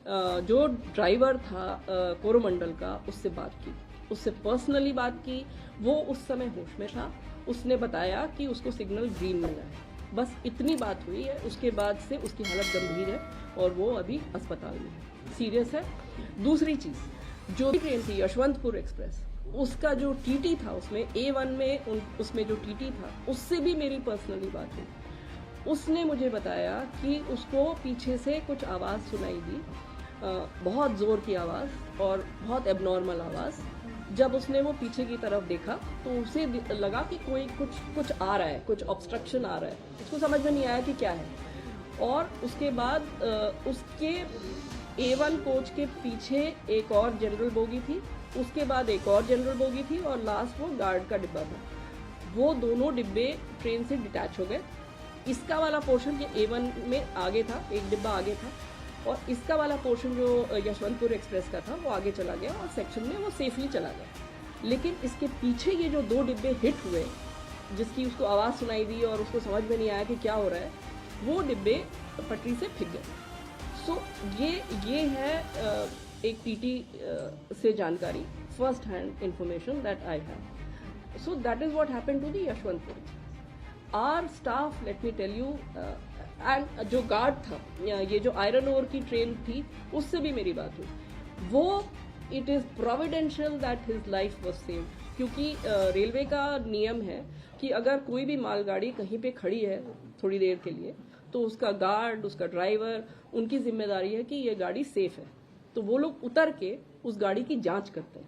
जो ड्राइवर था कोरोमंडल का, उससे बात की, उससे पर्सनली बात की। वो उस समय होश में था। उसने बताया कि उसको सिग्नल ग्रीन मिला है। बस इतनी बात हुई है। उसके बाद से उसकी हालत गंभीर है और वो अभी अस्पताल में है, सीरियस है। दूसरी चीज़, जो ट्रेन थी यशवंतपुर एक्सप्रेस, उसका जो टीटी था, उसमें A1 में उसमें जो टीटी था, उससे भी मेरी पर्सनली बात हुई। उसने मुझे बताया कि उसको पीछे से कुछ आवाज़ सुनाई दी, बहुत ज़ोर की आवाज़ और बहुत एबनॉर्मल आवाज़। जब उसने वो पीछे की तरफ देखा तो उसे लगा कि कोई कुछ आ रहा है, कुछ ऑब्स्ट्रक्शन आ रहा है। उसको समझ में नहीं आया कि क्या है। और उसके बाद उसके A1 कोच के पीछे एक और जनरल बोगी थी, उसके बाद एक और जनरल बोगी थी और लास्ट वो गार्ड का डिब्बा था। वो दोनों डिब्बे ट्रेन से डिटैच हो गए। इसका वाला पोर्शन ये A1 में आगे था, एक डिब्बा आगे था, और इसका वाला पोर्शन जो यशवंतपुर एक्सप्रेस का था वो आगे चला गया और सेक्शन में वो सेफली चला गया। लेकिन इसके पीछे ये जो दो डिब्बे हिट हुए, जिसकी उसको आवाज़ सुनाई दी और उसको समझ में नहीं आया कि क्या हो रहा है, वो डिब्बे पटरी से फिक गए। सो ये है एक टीटी से जानकारी, first hand information that I have. So that is what happened to the Yeshwantpur. Our staff, let me tell you, and जो गार्ड था, ये जो आयरन ओर की ट्रेन थी, उससे भी मेरी बात हुई। वो it is providential that his life was saved, क्योंकि रेलवे का नियम है कि अगर कोई भी मालगाड़ी कहीं पे खड़ी है थोड़ी देर के लिए, तो उसका गार्ड, उसका ड्राइवर, उनकी जिम्मेदारी है कि ये गाड़ी सेफ है। तो वो लोग उतर के उस गाड़ी की जांच करते हैं।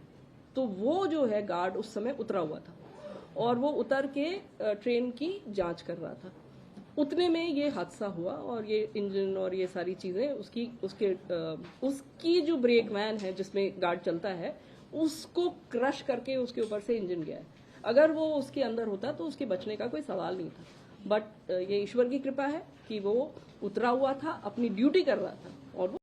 तो वो जो है गार्ड उस समय उतरा हुआ था और वो उतर के ट्रेन की जांच कर रहा था। उतने में ये हादसा हुआ और ये इंजन और ये सारी चीजें उसकी जो ब्रेक वैन है जिसमें गार्ड चलता है, उसको क्रश करके उसके ऊपर से इंजन गया है। अगर वो उसके अंदर होता तो उसके बचने का कोई सवाल नहीं था। बट ये ईश्वर की कृपा है कि वो उतरा हुआ था, अपनी ड्यूटी कर रहा था और वो